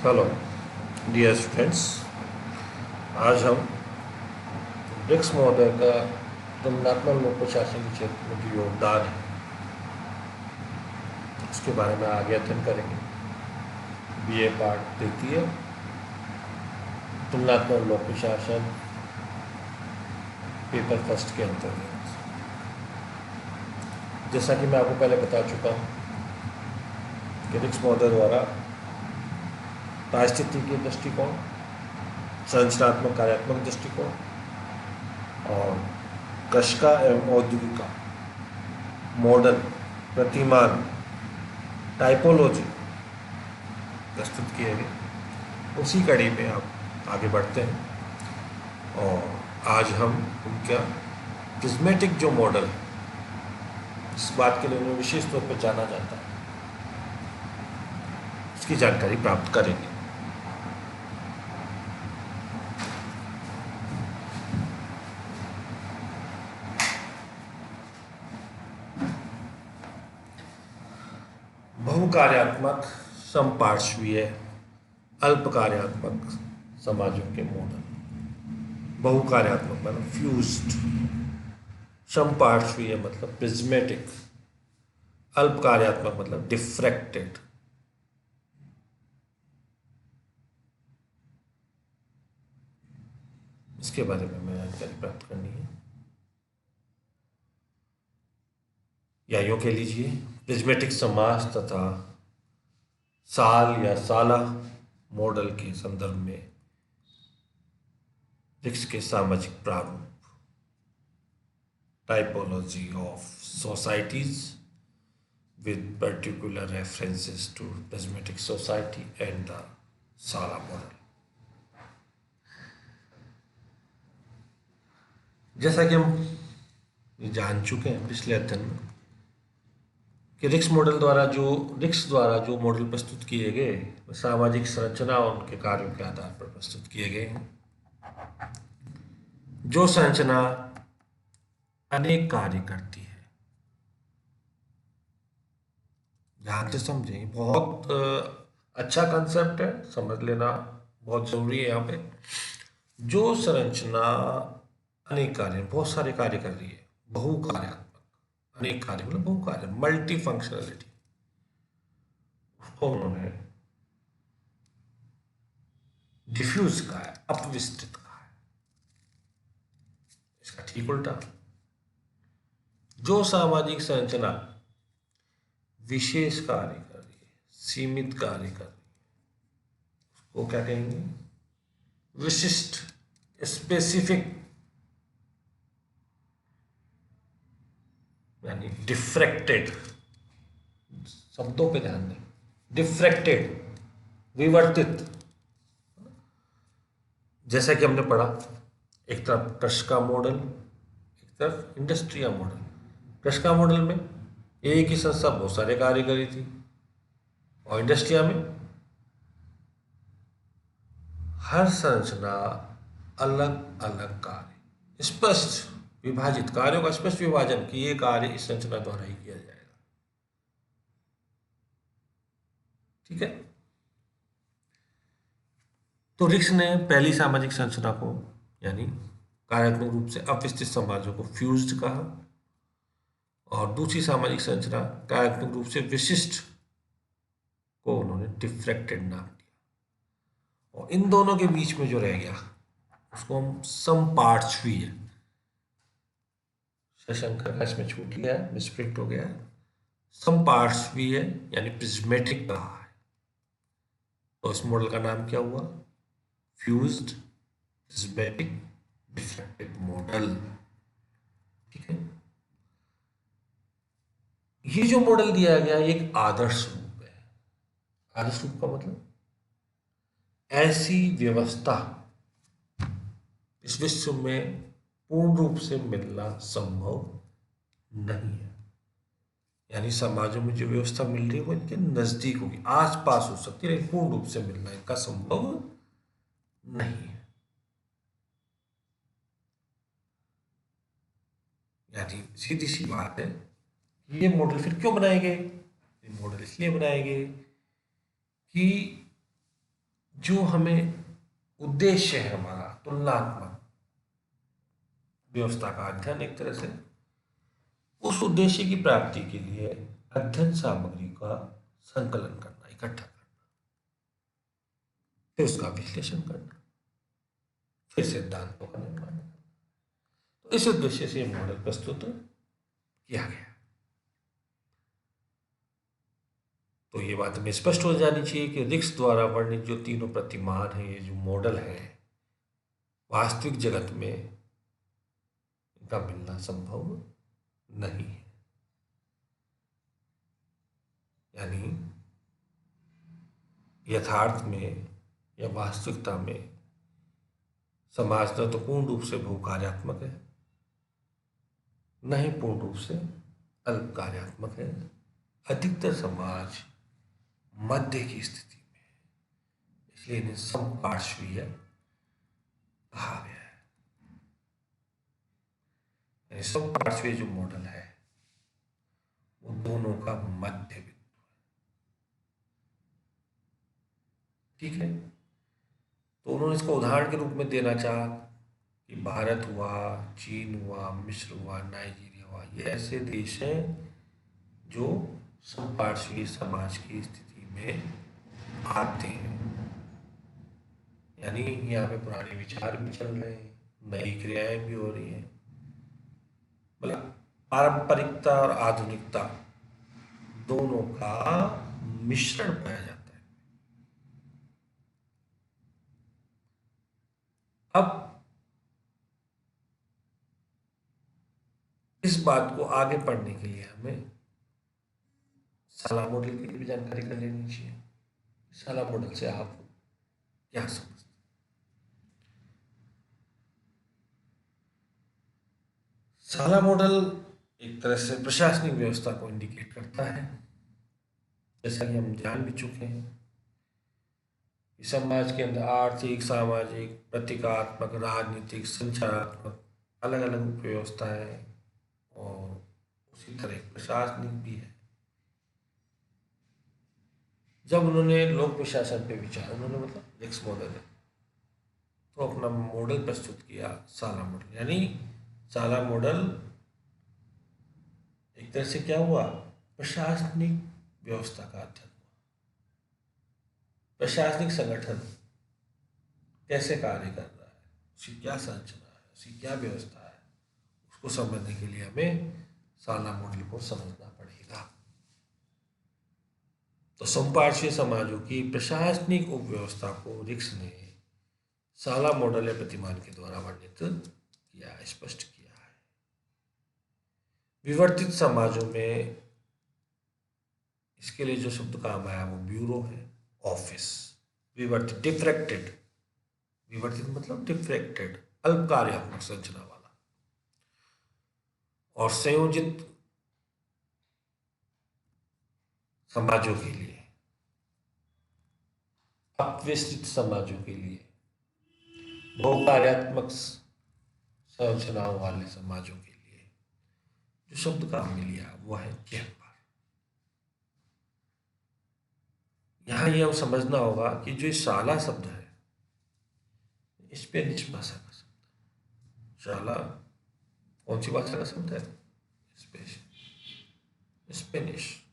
Hello dear students. आज हम BRICS महोदय का तुलनात्मक लोक प्रशासन के क्षेत्र में जो योगदान है उसके बारे में आगे अध्ययन करेंगे। बीए पार्ट तृतीय तुलनात्मक लोक प्रशासन पेपर फर्स्ट के अंतर्गत। जैसा कि मैं आपको पहले बता चुका हूँ कि ब्रिक्स महोदय द्वारा पारिस्थितिकीय दृष्टिकोण, संरचनात्मक कार्यात्मक दृष्टिकोण और कृषिका एवं औद्योगिका मॉडल, प्रतिमान, टाइपोलॉजी प्रस्तुत किए गए। उसी कड़ी में आप आगे बढ़ते हैं और आज हम उनका प्रिज्मेटिक जो मॉडल है, इस बात के लिए उन्हें विशेष तौर पर जाना जाता है, उसकी जानकारी प्राप्त करेंगे। बहुकार्यात्मक, समपार्श्वीय, अल्पकार्यात्मक समाजों के मॉडल। बहुकार्यात्मक मतलब फ्यूज्ड, समपार्श्वीय मतलब प्रिज्मेटिक, अल्पकार्यात्मक मतलब डिफ्रैक्टेड। इसके बारे में हमें जानकारी प्राप्त करनी है। या यूँ कह लीजिए, प्रिज्मेटिक समाज तथा साल या साला मॉडल के संदर्भ में ब्रिक्स के सामाजिक प्रारूप, typology of societies with particular references to prismatic society and the Sala model। जैसा कि हम जान चुके हैं पिछले अध्ययन में कि रिक्स द्वारा जो मॉडल प्रस्तुत किए गए वो सामाजिक संरचना और उनके कार्यों के आधार पर प्रस्तुत किए गए हैं। जो संरचना अनेक कार्य करती है। ध्यान से समझें, बहुत अच्छा कंसेप्ट है, समझ लेना बहुत जरूरी है। यहाँ पे जो संरचना अनेक कार्य, बहुत सारे कार्य कर रही है, बहुकार्यात्मक, अनेक कार्य मतलब बहुकार्य, मल्टी फंक्शनलिटी, उसको उन्होंने डिफ्यूज कहा है, अपविस्तृत कहा है। इसका ठीक उल्टा, जो सामाजिक संरचना विशेष कार्य कर रही है, सीमित कार्य कर रही है, उसको क्या कहेंगे? विशिष्ट, स्पेसिफिक, यानी डिफ्रैक्टेड। शब्दों पे ध्यान दें, डिफ्रैक्टेड, विवर्तित। जैसा कि हमने पढ़ा, एक तरफ कृषिका मॉडल, एक तरफ इंडस्ट्रिया मॉडल। कृषिका मॉडल में एक ही संस्था बहुत सारे कार्य करी थी और इंडस्ट्रिया में हर संरचना अलग अलग कार्य, स्पष्ट विभाजित कार्यों का स्पष्ट विभाजन कि ये कार्य इस संरचना द्वारा ही किया जाएगा। ठीक है। तो रिक्स ने पहली सामाजिक संरचना को यानी कार्यात्मक रूप से अविस्तृत समाजों को फ्यूज्ड कहा और दूसरी सामाजिक संरचना कार्यात्मक रूप से विशिष्ट को उन्होंने डिफ्रैक्टेड नाम दिया। और इन दोनों के बीच में जो रह गया उसको हम समपार्श्वीय, शशंकर का इसमें छूट गया है, मिसप्रिंट हो गया है, समपार्श्वीय यानी प्रिज्मेटिक कहा है। तो इस मॉडल का नाम क्या हुआ? Fused prismatic diffracted model. ठीक है। ये जो मॉडल दिया गया एक आदर्श रूप है। आदर्श रूप का मतलब ऐसी व्यवस्था इस विश्व में पूर्ण रूप से मिलना संभव नहीं है। यानी समाजों में जो व्यवस्था मिल रही है वो इनके नजदीक होगी, आसपास हो सकती है, लेकिन पूर्ण रूप से मिलना इनका संभव नहीं है। यानी सीधी सी बात है, ये मॉडल फिर क्यों बनाए गए? ये मॉडल इसलिए बनाए गए कि जो हमें उद्देश्य है हमारा तुलनात्मक व्यवस्था का अध्ययन, एक तरह से उस उद्देश्य की प्राप्ति के लिए अध्ययन सामग्री का संकलन करना, इकट्ठा करना, फिर उसका विश्लेषण करना, फिर सिद्धांतों का निर्माण करना। तो इस उद्देश्य से मॉडल प्रस्तुत किया गया। तो ये बात हमें स्पष्ट हो जानी चाहिए कि रिक्स द्वारा वर्णित जो तीनों प्रतिमान हैं, ये जो मॉडल है, वास्तविक जगत में इनका मिलना संभव नहीं है। यानी यथार्थ में या वास्तविकता में समाज न तो पूर्ण रूप से बहुकार्यात्मक है, न ही पूर्ण रूप से अल्प कार्यात्मक है। अधिकतर समाज मध्य की स्थिति में है, इसलिए इन्हें समपार्श्वीय कहा गया है। यानी समपार्श्वीय जो मॉडल है वो दोनों का मध्य बिंदु है। ठीक है, तो उन्होंने इसको उदाहरण के रूप में देना चाहा कि भारत हुआ, चीन हुआ, मिस्र हुआ, नाइजीरिया हुआ, ये ऐसे देश हैं जो समपार्श्वीय समाज की स्थिति में आते हैं। यानी यहाँ पे पुराने विचार भी चल रहे हैं, नई क्रियाएं भी हो रही हैं, मतलब पारंपरिकता और आधुनिकता दोनों का मिश्रण पाया जाता है। अब इस बात को आगे पढ़ने के लिए हमें साला मॉडल की भी जानकारी कर लेनी चाहिए। साला मॉडल से आप क्या समझते? साला मॉडल एक तरह से प्रशासनिक व्यवस्था को इंडिकेट करता है, जैसा कि हम जान भी चुके हैं कि समाज के अंदर आर्थिक, सामाजिक, प्रतीकात्मक, राजनीतिक, संचारात्मक अलग अलग व्यवस्थाएं और उसी तरह प्रशासनिक भी है। जब उन्होंने लोक प्रशासन पे विचार, उन्होंने मतलब रिक्स मॉडल है, तो अपना मॉडल प्रस्तुत किया साला मॉडल। यानी साला मॉडल एक तरह से क्या हुआ, प्रशासनिक व्यवस्था का अध्ययन हुआ। प्रशासनिक संगठन कैसे कार्य कर रहा है, उसकी क्या संरचना है, उसकी क्या व्यवस्था है, उसको समझने के लिए हमें साला मॉडल को समझना पड़ेगा। तो समपार्श्वीय समाजों की प्रशासनिक उपव्यवस्था को रिक्स ने साला मॉडल या प्रतिमान के द्वारा वर्णित किया, स्पष्ट किया है। विवर्तित समाजों में इसके लिए जो शब्द काम आया वो ब्यूरो है, ऑफिस। विवर्तित, डिफ्रैक्टेड, विवर्तित मतलब डिफ्रैक्टेड, अल्प कार्यात्मक संरचना वाला। और संयोजित समाजों के लिए, अपविस्तृत समाजों के लिए, बहुकार्यात्मक संरचनाओं वाले समाजों के लिए जो शब्द काम में लिया वो है चेम्बर। यहां यह समझना होगा कि जो शाला शब्द है, स्पेनिश भाषा का शब्द। शाला कौन सी भाषा का शब्द है? स्पेनिश।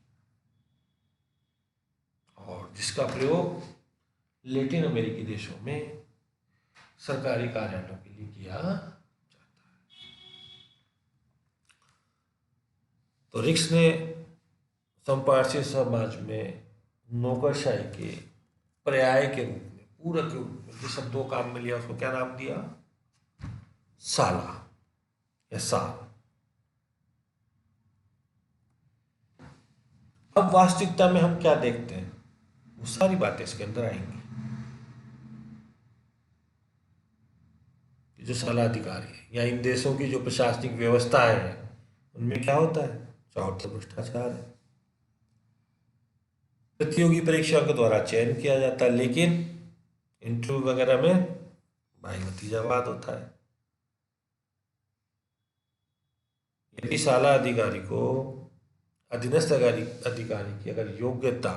और जिसका प्रयोग लैटिन अमेरिकी देशों में सरकारी कार्यालयों के लिए किया जाता है। तो रिक्स ने समपार्श्वीय समाज में नौकरशाही के पर्याय के रूप में, पूरक के रूप में जिस शब्दों काम में लिया उसको क्या नाम दिया? साला या साल। अब वास्तविकता में हम क्या देखते हैं, वो सारी बातें इसके अंदर आएंगी। जो साला अधिकारी है या इन देशों की जो प्रशासनिक व्यवस्था है उनमें क्या होता है? चारों तरफ भ्रष्टाचार है। प्रतियोगी परीक्षाओं के द्वारा चयन किया जाता है, लेकिन इंटरव्यू वगैरह में भाई भतीजावाद होता है। यदि शाला अधिकारी को अधीनस्थ अधिकारी की अगर योग्यता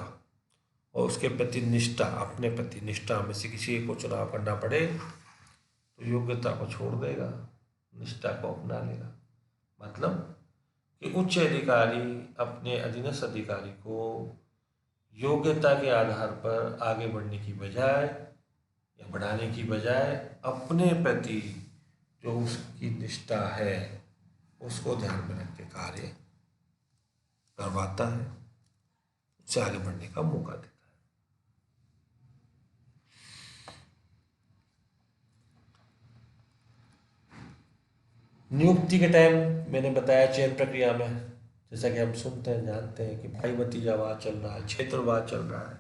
और उसके प्रति निष्ठा, अपने प्रति निष्ठा में से किसी एक को चुनाव करना पड़े तो योग्यता को छोड़ देगा, निष्ठा को अपना लेगा। मतलब कि उच्च अधिकारी अपने अधीनस्थ अधिकारी को योग्यता के आधार पर आगे बढ़ने की बजाय या बढ़ाने की बजाय अपने प्रति जो उसकी निष्ठा है उसको ध्यान में रख के कार्य करवाता है, उससे आगे बढ़ने का मौका देता है। नियुक्ति के टाइम मैंने बताया चयन प्रक्रिया में जैसा कि हम सुनते हैं जानते हैं कि भाई भतीजावाद चल रहा है, क्षेत्रवाद चल रहा है,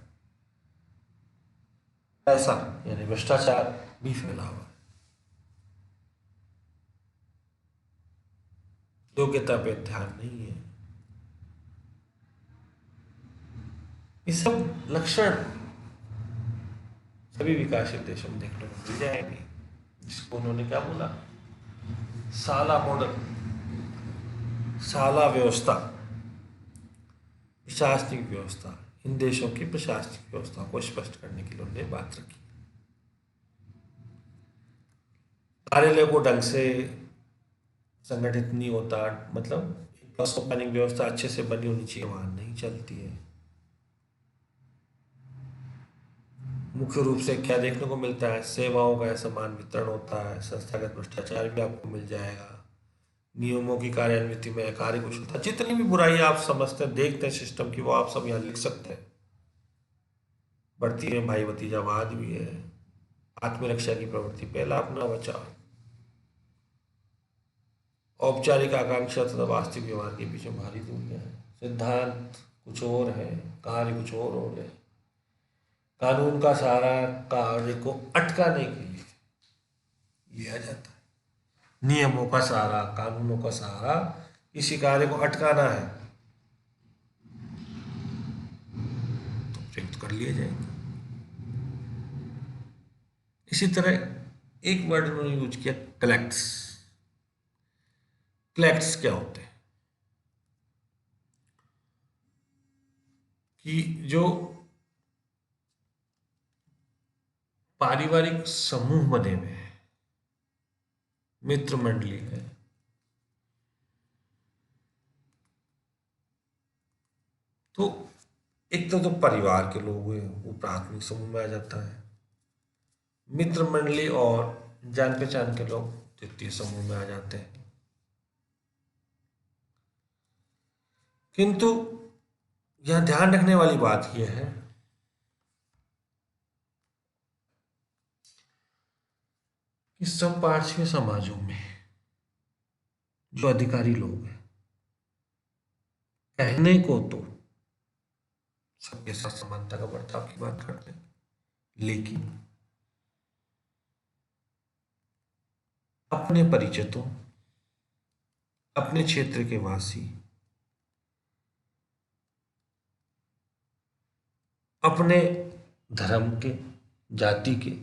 ऐसा यानी भ्रष्टाचार भी फैला हुआ है, योग्यता पे ध्यान नहीं है। ये सब लक्षण सभी विकासशील देशों में देखने को मिल जाएंगे, जिसको उन्होंने क्या बोला, साला मॉडल, साला व्यवस्था, प्रशासनिक व्यवस्था, इन देशों की प्रशासनिक व्यवस्था को स्पष्ट करने के लिए उन्होंने बात रखी। कार्यालय को ढंग से संगठित नहीं होता, मतलब प्लानिंग व्यवस्था अच्छे से बनी होनी चाहिए, वहां नहीं चलती है। मुख्य रूप से क्या देखने को मिलता है, सेवाओं का असमान वितरण होता है, संस्थागत भ्रष्टाचार भी आपको मिल जाएगा, नियमों की कार्यान्विति में कार्यकुशलता, जितनी भी बुराई आप समझते हैं देखते हैं सिस्टम की वो आप सब यहाँ लिख सकते हैं। बढ़ती है भाई भतीजावाद भी है, आत्मरक्षा की प्रवृत्ति, पहला अपना बचाव, औपचारिक आकांक्षा तथा वास्तविक व्यवहार के बीच में भारी दूरियां है, सिद्धांत कुछ और है, कार्य कुछ और है। कानून का सहारा कार्य को अटकाने के लिए लिया जाता है, नियमों का सहारा, कानूनों का सहारा किसी कार्य को अटकाना है तो प्रयुक्त कर लिए जाएंगे। इसी तरह एक वर्ड उन्होंने यूज किया, कलेक्ट्स। कलेक्ट्स क्या होते हैं कि जो पारिवारिक समूह बने हुए हैं, मित्र मंडली है, तो एक तो परिवार के लोग हैं वो प्राथमिक समूह में आ जाता है, मित्र मंडली और जान पहचान के लोग द्वितीय समूह में आ जाते हैं। किंतु यहां ध्यान रखने वाली बात यह है कि समपार्श्वीय समाजों में जो अधिकारी लोग हैं कहने को तो सबके साथ समानता का बर्ताव की बात करते हैं, लेकिन अपने परिचितों, अपने क्षेत्र के वासी, अपने धर्म के, जाति के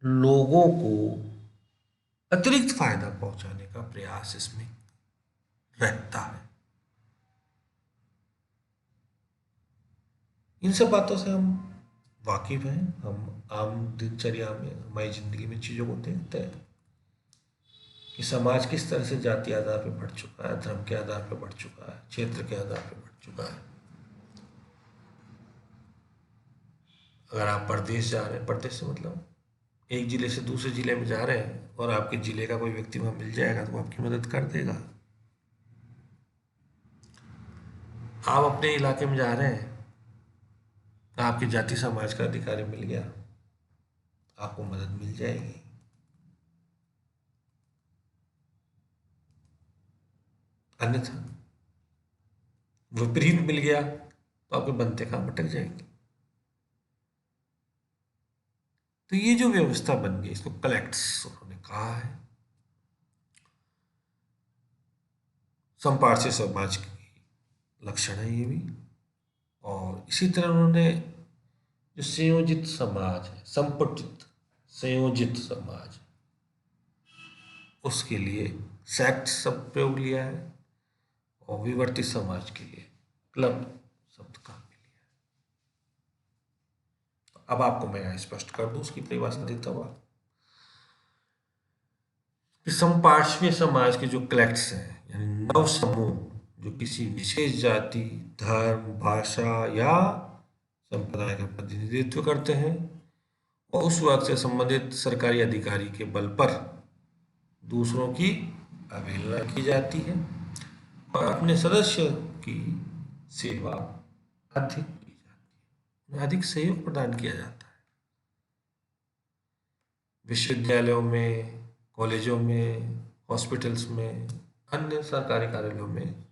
लोगों को अतिरिक्त फायदा पहुंचाने का प्रयास इसमें रहता है। इन सब बातों से हम वाकिफ हैं, हम आम दिनचर्या में हमारी जिंदगी में चीजों को देखते हैं कि समाज किस तरह से जाति आधार पर बढ़ चुका है, धर्म के आधार पर बढ़ चुका है, क्षेत्र के आधार पर बढ़ चुका है। अगर आप परदेश जा रहे हैं, परदेश से मतलब एक जिले से दूसरे जिले में जा रहे हैं और आपके जिले का कोई व्यक्ति वहां मिल जाएगा तो वो आपकी मदद कर देगा। आप अपने इलाके में जा रहे हैं तो आपके जाति समाज का अधिकारी मिल गया, आपको मदद मिल जाएगी। अन्यथा विपरीत मिल गया तो आपके बनते काम अटक जाएंगे। तो ये जो व्यवस्था बन गई इसको कलेक्ट्स उन्होंने कहा है। समपार्श्विक समाज की लक्षण है ये भी। और इसी तरह उन्होंने जो संयोजित समाज है, संपटित संयोजित समाज, उसके लिए सेक्ट शब्द प्रयोग लिया है और विवर्तित समाज के लिए क्लब शब्द का भी लिया है। अब आपको मैं स्पष्ट कर दूं उसकी परिभाषा देता हुआ कि समपार्श्वीय समाज के जो क्लैक्ट्स हैं यानी नव समूह जो किसी विशेष जाति, धर्म, भाषा या संप्रदाय का प्रतिनिधित्व करते हैं और उस वर्ग से संबंधित सरकारी अधिकारी के बल पर दूसरों की अवहेलना की जाती है और अपने सदस्य की सेवा अधिक की जाती है, उन्हें अधिक सहयोग प्रदान किया जाता है। विश्वविद्यालयों में, कॉलेजों में, हॉस्पिटल्स में, अन्य सरकारी कार्यालयों में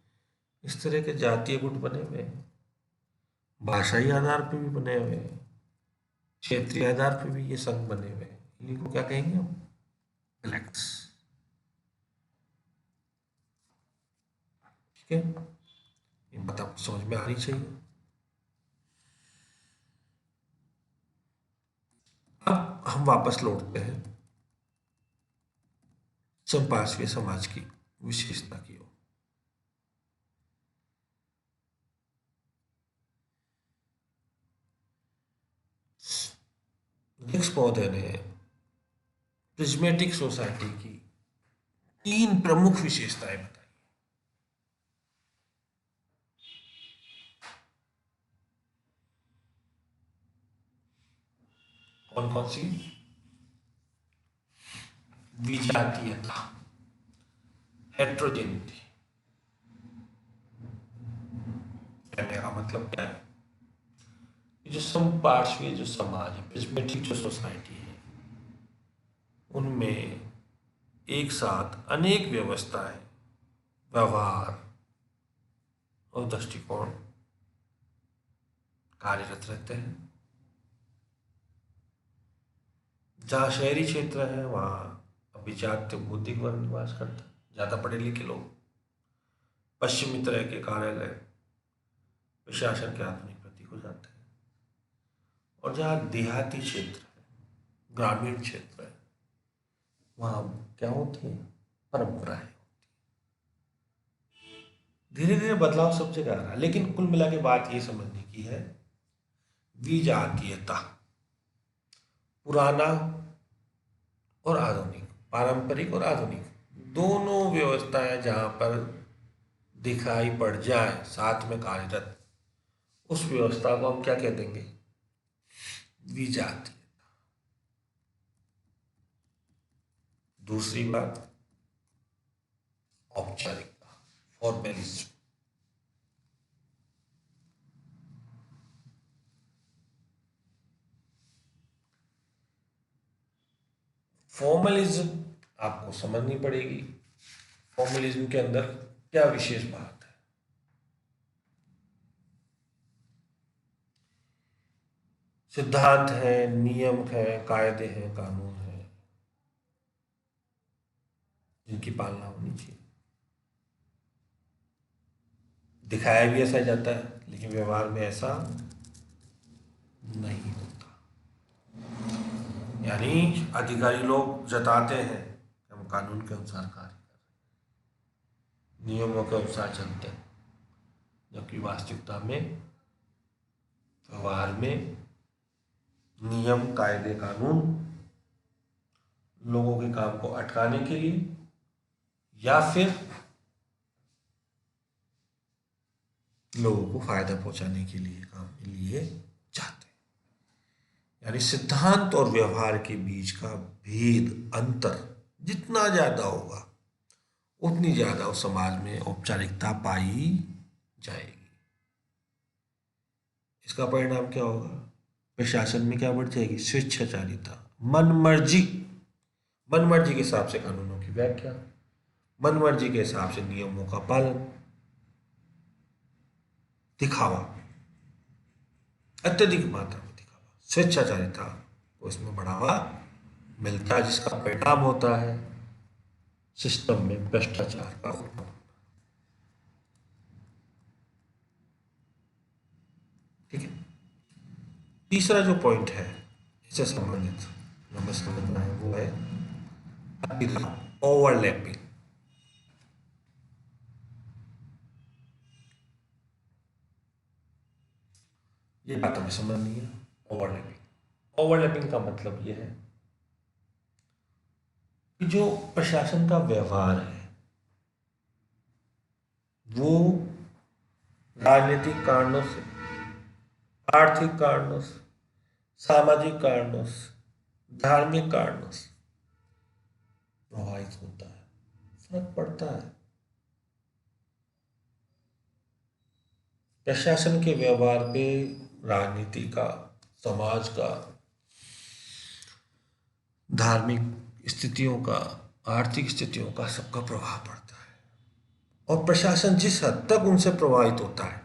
इस तरह के जातीय गुट बने हुए हैं, भाषाई आधार पर भी बने हुए हैं, क्षेत्रीय आधार पर भी ये संघ बने हुए हैं। इन्हीं को क्या कहेंगे हम? ब्लैक्स। ठीक है, ये बात आपको समझ में आनी चाहिए। अब हम वापस लौटते हैं संपार्श्वीय समाज की विशेषता की ओर। हिग्स पौधे ने प्रिज्मेटिक सोसाइटी की 3 प्रमुख विशेषताएं बताई। कौन कौन सी? विजातीयता, हेट्रोजेनिटी। कहने का मतलब क्या है? जो समपार्श्वीय जो समाज है, प्रिज्मेटिक जो सोसाइटी है, उनमें एक साथ अनेक व्यवस्थाएं, व्यवहार और दृष्टिकोण कार्यरत रहते हैं। जहाँ शहरी क्षेत्र है वहाँ अभिजात बौद्धिक वर्ग निवास करता है, ज़्यादा पढ़े लिखे लोग, पश्चिमी तरह के कार्यालय प्रशासन के आधुनिक प्रतीक हो जाते हैं। और जहाँ देहाती क्षेत्र है, ग्रामीण क्षेत्र है, वहाँ क्या होती है? परंपराएं। धीरे धीरे बदलाव सब जगह आ रहा है, लेकिन कुल मिला के बात ये समझने की है, विजातीयता पुराना और आधुनिक, पारंपरिक और आधुनिक दोनों व्यवस्थाएं जहां पर दिखाई पड़ जाए साथ में कार्यरत, उस व्यवस्था को हम क्या कह देंगे? विजातीय। दूसरी बात, औपचारिकता, फॉर्मेलिज्म। फॉर्मलिज्म आपको समझनी पड़ेगी। फॉर्मलिज्म के अंदर क्या विशेष बात है? सिद्धांत है, नियम है, कायदे हैं, कानून है, जिनकी पालना होनी चाहिए। दिखाया भी ऐसा जाता है, लेकिन व्यवहार में ऐसा नहीं होता। यानी अधिकारी लोग जताते हैं कि हम कानून के अनुसार कार्य कर रहे हैं, नियमों के अनुसार चलते हैं, जबकि वास्तविकता में व्यवहार में नियम, कायदे, कानून लोगों के काम को अटकाने के लिए या फिर लोगों को फायदा पहुंचाने के लिए काम लिए जाते हैं। यानी सिद्धांत और व्यवहार के बीच का भेद, अंतर जितना ज्यादा होगा उतनी ज्यादा उस समाज में औपचारिकता पाई जाएगी। इसका परिणाम क्या होगा? प्रशासन में क्या बढ़ जाएगी? स्वेच्छाचारिता, मनमर्जी, मनमर्जी के हिसाब से कानूनों की व्याख्या, मनमर्जी के हिसाब से नियमों का पालन, दिखावा, अत्यधिक मात्रा में दिखावा, स्वेच्छाचारिता को इसमें बढ़ावा मिलता है, जिसका परिणाम होता है सिस्टम में भ्रष्टाचार का उद्भव। ठीक है। तीसरा जो पॉइंट है इससे संबंधित हमें समझना है वो है ओवरलैपिंग। ये बात हमें समझनी है, ओवरलैपिंग। ओवरलैपिंग का मतलब यह है कि जो प्रशासन का व्यवहार है वो राजनीतिक कारणों से, आर्थिक कारणों से, सामाजिक कारणों से, धार्मिक कारणों से प्रभावित होता है, फर्क पड़ता है। प्रशासन के व्यवहार पे राजनीति का, समाज का, धार्मिक स्थितियों का, आर्थिक स्थितियों का, सबका प्रभाव पड़ता है। और प्रशासन जिस हद तक उनसे प्रभावित होता है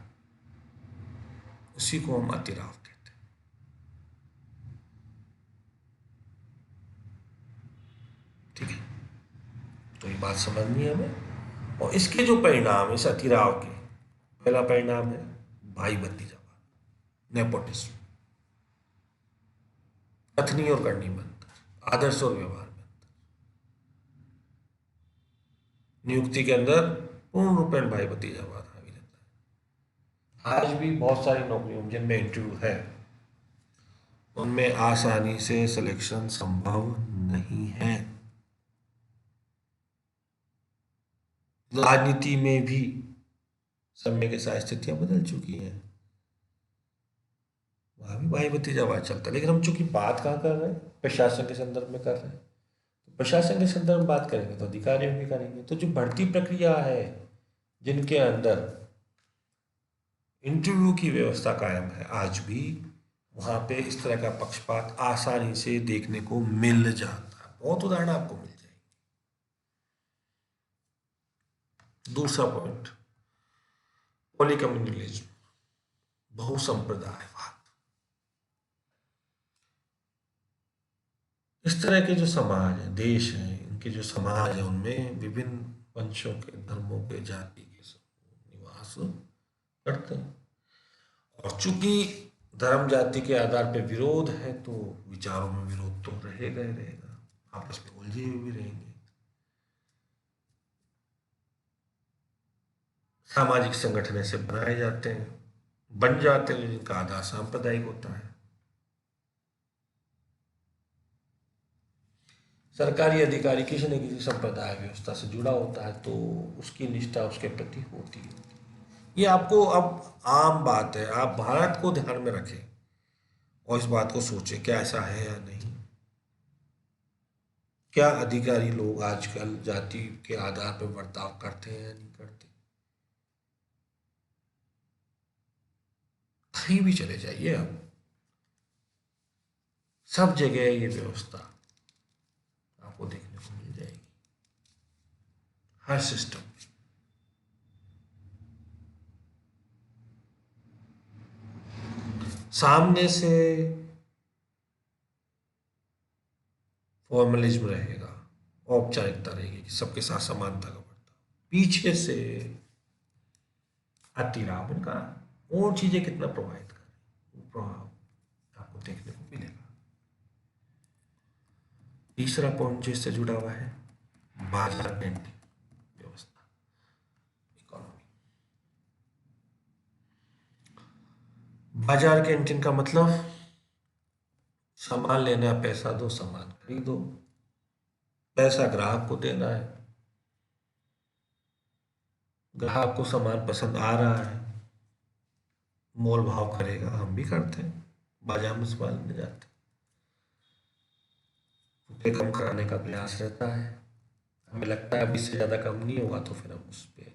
उसी को हम अतिराव कहते हैं। ठीक है, तो ये बात समझनी है हमें। और इसके जो परिणाम है इस अतिराव के, पहला परिणाम है भाई भतीजावाद, नेपोटिज्म, कथनी और करनी में अंतर, आदर्श और व्यवहार में अंतर। नियुक्ति के अंदर पूर्ण रूपेण भाई भतीजावाद हावी रहता है। आज भी बहुत सारी नौकरियों जिनमें इंटरव्यू है उनमें आसानी से सिलेक्शन संभव नहीं है। राजनीति में भी समय के साथ स्थितियां बदल चुकी हैं, वहां भी भाई भतीजावाद चलता है। लेकिन हम चूंकि बात कहाँ कर रहे हैं, प्रशासन के संदर्भ में कर रहे हैं, तो प्रशासन के संदर्भ में बात करेंगे तो अधिकारियों की करेंगे। तो जो भर्ती प्रक्रिया है जिनके अंदर इंटरव्यू की व्यवस्था कायम है आज भी, वहां पे इस तरह का पक्षपात आसानी से देखने को मिल जाता है। बहुत उदाहरण आपको मिल जाएंगे। दूसरा पॉइंट, पॉलीकम्युनलिज्म, बहुसंप्रदायवाद। इस तरह के जो समाज है, देश है, इनके जो समाज है उनमें विभिन्न वंशों के, धर्मों के, जाति के समूह निवास करते हैं। और चूंकि धर्म जाति के आधार पर विरोध है तो विचारों में विरोध तो रहेगा ही रहेगा, आपस में उलझे हुए भी रहेंगे। सामाजिक संगठन ऐसे बनाए जाते हैं, बन जाते हैं, जिनका आधार सांप्रदायिक होता है। सरकारी अधिकारी किसी न किसी संप्रदाय व्यवस्था से जुड़ा होता है तो उसकी निष्ठा उसके प्रति होती है। ये आपको अब आम बात है, आप भारत को ध्यान में रखें और इस बात को सोचें क्या ऐसा है या नहीं। क्या अधिकारी लोग आजकल जाति के आधार पर बर्ताव करते हैं या नहीं करते। कहीं भी चले जाइए आप, सब जगह ये व्यवस्था आपको देखने को मिल जाएगी, हर सिस्टम। सामने से फॉर्मलिज्म रहेगा, औपचारिकता रहेगी कि सबके साथ समानता का बर्ताव। पीछे से अतिराव इनका और चीजें कितना प्रभावित कर रही, वो प्रभाव आपको देखने को मिलेगा। तीसरा पॉइंट जो इससे जुड़ा हुआ है, बाजार कैंटीन व्यवस्था, इकोनॉमी। बाजार कैंटीन का मतलब सामान लेना है, पैसा दो, सामान खरीदो, पैसा ग्राहक को देना है, ग्राहक को सामान पसंद आ रहा है, मोल भाव करेगा, हम भी करते हैं, बाजार में सामान लेने जाते हैं, रुपये कम कराने का प्रयास रहता है, हमें लगता है अब इससे ज़्यादा कम नहीं होगा तो फिर हम उस पर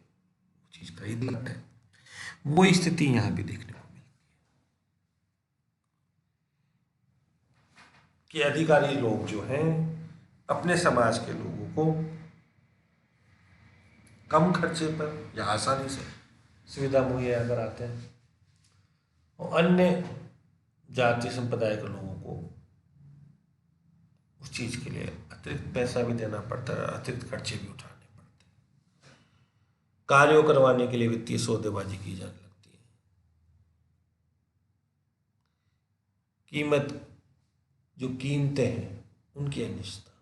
चीज़ खरीद लेते हैं। वो स्थिति यहाँ भी देखने को मिलती है कि अधिकारी लोग जो हैं अपने समाज के लोगों को कम खर्चे पर या आसानी से सुविधा मुहैया कराते हैं और अन्य जाति संप्रदाय के लोगों को उस चीज़ के लिए अतिरिक्त पैसा भी देना पड़ता है, अतिरिक्त खर्चे भी उठाने पड़ते हैं, कार्यों करवाने के लिए वित्तीय सौदेबाजी की जाने लगती है। कीमत, जो कीमतें हैं उनकी अनिश्चितता,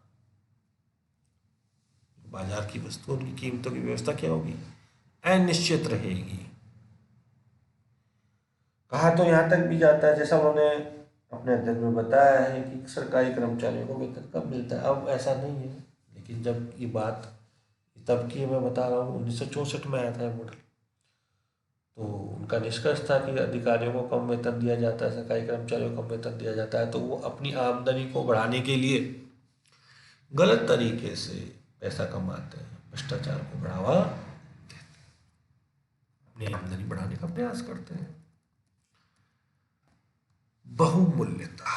बाजार की वस्तु उनकी कीमतों की व्यवस्था क्या होगी, अनिश्चित रहेगी। कहा तो यहां तक भी जाता है, जैसा उन्होंने अपने अध्ययन में बताया है कि सरकारी कर्मचारियों को वेतन कम मिलता है। अब ऐसा नहीं है, लेकिन जब ये बात तब की मैं बता रहा हूँ, 1964 में आया था मॉडल, तो उनका निष्कर्ष था कि अधिकारियों को कम वेतन दिया जाता है, सरकारी कर्मचारियों को कम वेतन दिया जाता है, तो वो अपनी आमदनी को बढ़ाने के लिए गलत तरीके से पैसा कमाते हैं, भ्रष्टाचार को बढ़ावा देते हैं, अपनी आमदनी बढ़ाने का प्रयास करते हैं। बहुमूल्यता,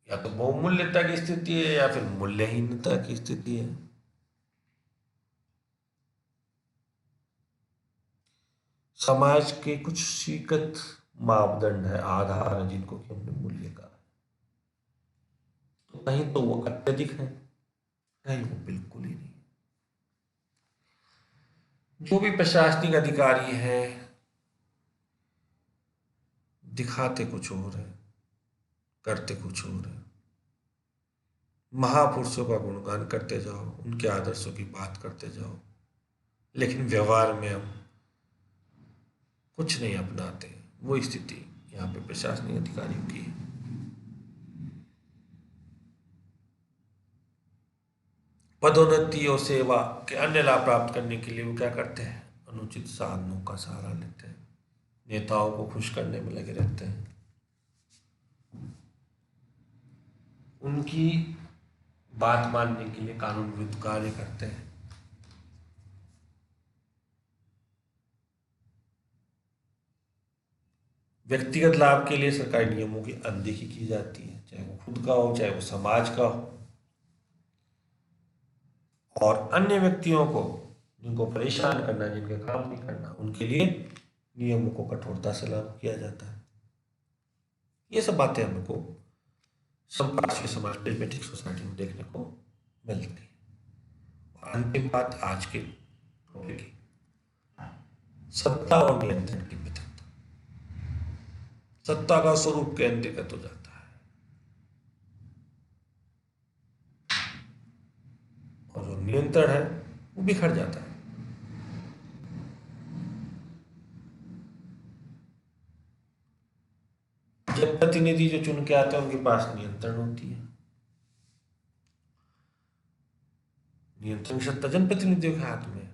या तो बहुमूल्यता की स्थिति है या फिर मूल्यहीनता की स्थिति है। समाज के कुछ स्वीकृत मापदंड है, आधार है, जिनको कि हमने मूल्य कहा है, तो कहीं तो वो अत्यधिक है, कहीं वो बिल्कुल ही नहीं। जो भी प्रशासनिक अधिकारी हैं दिखाते कुछ और है, करते कुछ और है। महापुरुषों का गुणगान करते जाओ, उनके आदर्शों की बात करते जाओ, लेकिन व्यवहार में हम कुछ नहीं अपनाते। वो स्थिति यहाँ पे प्रशासनिक अधिकारियों की है। पदोन्नति और सेवा के अन्य लाभ प्राप्त करने के लिए वो क्या करते हैं? अनुचित साधनों का सहारा लेते हैं, नेताओं को खुश करने में लगे रहते हैं, उनकी बात मानने के लिए कानून विरुद्ध कार्य करते हैं। व्यक्तिगत लाभ के लिए सरकारी नियमों की अनदेखी की जाती है, चाहे वो खुद का हो, चाहे वो समाज का हो, और अन्य व्यक्तियों को जिनको परेशान करना, जिनके काम नहीं करना, उनके लिए नियमों को कठोरता से लागू किया जाता है। ये सब बातें हमको संपार्श्विक समाज, डेमोक्रेटिक सोसाइटी में देखने को मिलती है। और अंतिम बात आज के टॉपिक की, सत्ता और नियंत्रण की पृथकता। सत्ता का स्वरूप केंद्रीकृत हो जाता है और जो नियंत्रण है वो बिखर जाता है। जनप्रतिनिधि जो चुन के आते हैं उनके पास नियंत्रण होती है, नियंत्रण सत्ता जनप्रतिनिधियों के हाथ में है,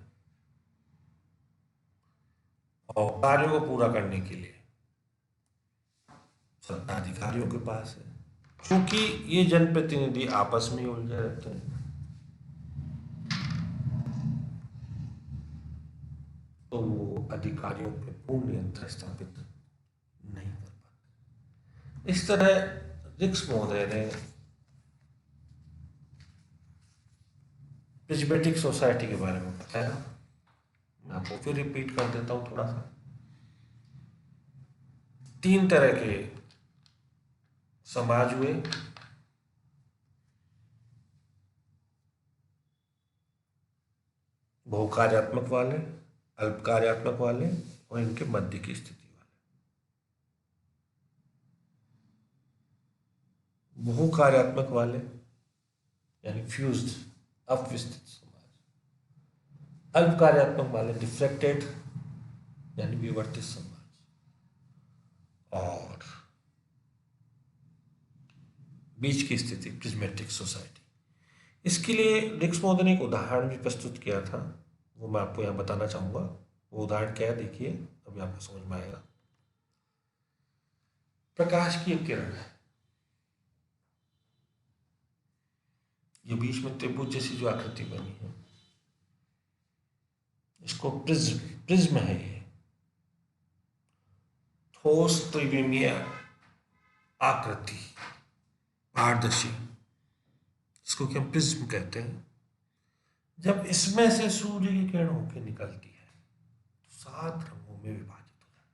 और कार्यों को पूरा करने के लिए सत्ता अधिकारियों के पास है। क्योंकि ये जनप्रतिनिधि आपस में उलझे रहते हैं, तो वो अधिकारियों पे पूर्ण नियंत्रण स्थापित नहीं कर पाते। इस तरह रिक्स महोदय ने प्रिज्मेटिक सोसाइटी के बारे में बताया। मैं आपको फिर रिपीट कर देता हूं थोड़ा सा। 3 तरह के समाज हुए, बहुकार्यात्मक वाले, अल्प कार्यात्मक वाले और इनके मध्य की स्थिति वाले। बहुकार्यात्मक वाले यानी फ्यूज्ड, अविस्तृत समाज। अल्प कार्यात्मक वाले डिफ्रेक्टेड यानी विवर्तित समाज। और बीच की स्थिति प्रिज्मेटिक सोसाइटी। इसके लिए रिक्स महोदय ने एक उदाहरण भी प्रस्तुत किया था, वो मैं आपको यहाँ बताना चाहूँगा। वो उदाहरण क्या है देखिए, अभी आपको समझ में आएगा। प्रकाश की एक किरण है, ये बीच में त्रिभुज जैसी जो आकृति बनी है, इसको प्रिज्म है। ये ठोस त्रिविमीय आकृति, पारदर्शी, इसको क्या प्रिज्म कहते हैं। जब इसमें से सूर्य की किरण होकर निकलती है तो 7 रंगों में विभाजित हो जाती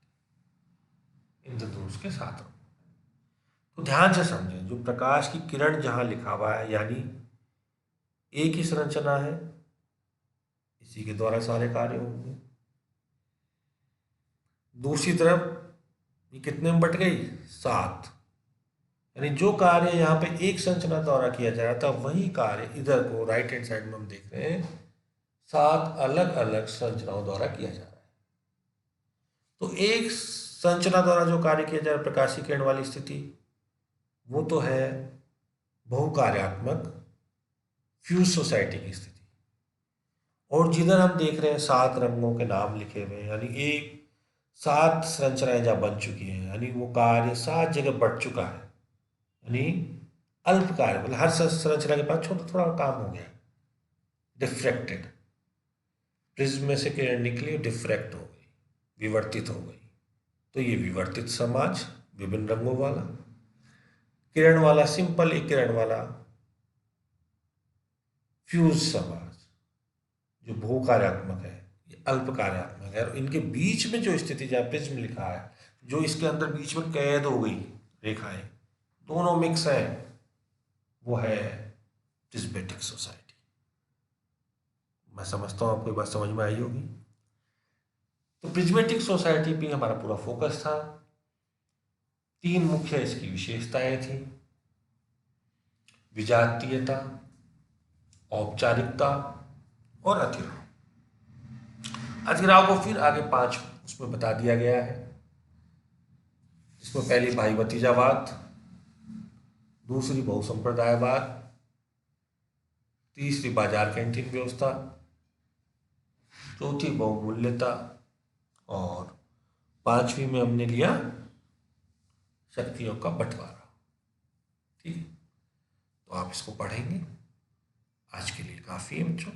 है, इंद्रधनुष के 7 रंग। तो ध्यान से समझें, जो प्रकाश की किरण जहां लिखा हुआ है यानी एक ही संरचना है, इसी के द्वारा सारे कार्य होंगे। दूसरी तरफ ये कितने में बट गई? 7। यानी जो कार्य यहाँ पे एक संरचना द्वारा किया जा रहा था, वही कार्य इधर को राइट हैंड साइड में हम देख रहे हैं 7 अलग अलग संरचनाओं द्वारा किया जा रहा है। तो एक संरचना द्वारा जो कार्य किया जा रहा है, प्रकाशीय किरण वाली स्थिति, वो तो है बहुकार्यात्मक फ्यूज सोसाइटी की स्थिति। और जिधर हम देख रहे हैं 7 रंगों के नाम लिखे हुए हैं, यानी एक 7 संरचनाएं जहाँ बन चुकी हैं, यानी वो कार्य 7 जगह बढ़ चुका है, यानी अल्प कार्य, मतलब हर संरचना के पास छोटा थोड़ा काम हो गया। डिफ्रैक्टेड, प्रिज्म में से किरण निकली, डिफ्रैक्ट हो गई, विवर्तित हो गई, तो ये विवर्तित समाज, विभिन्न रंगों वाला। किरण वाला सिंपल एक किरण वाला फ्यूज समाज जो बहुकार्यात्मक है, ये अल्प कार्यात्मक है। और इनके बीच में जो स्थिति जहाँ प्रिज्म लिखा है, जो इसके अंदर बीच में कैद हो गई रेखाएं, दोनों मिक्स है, वो है प्रिज्मेटिक सोसाइटी। मैं समझता हूँ आपको ये बात समझ में आई होगी। तो प्रिज्मेटिक सोसाइटी पे हमारा पूरा फोकस था। 3 मुख्य इसकी विशेषताएं थी: विजातीयता, औपचारिकता और अतिराव। अतिराव को फिर आगे 5 उसमें बता दिया गया है, जिसमें पहली भाई भतीजावाद, दूसरी बहुसंप्रदायवाद, तीसरी बाजार कैंटीन व्यवस्था, चौथी बहुमूल्यता, और 5वीं में हमने लिया शक्तियों का बंटवारा। ठीक, तो आप इसको पढ़ेंगे। आज के लिए काफ़ी है बच्चों।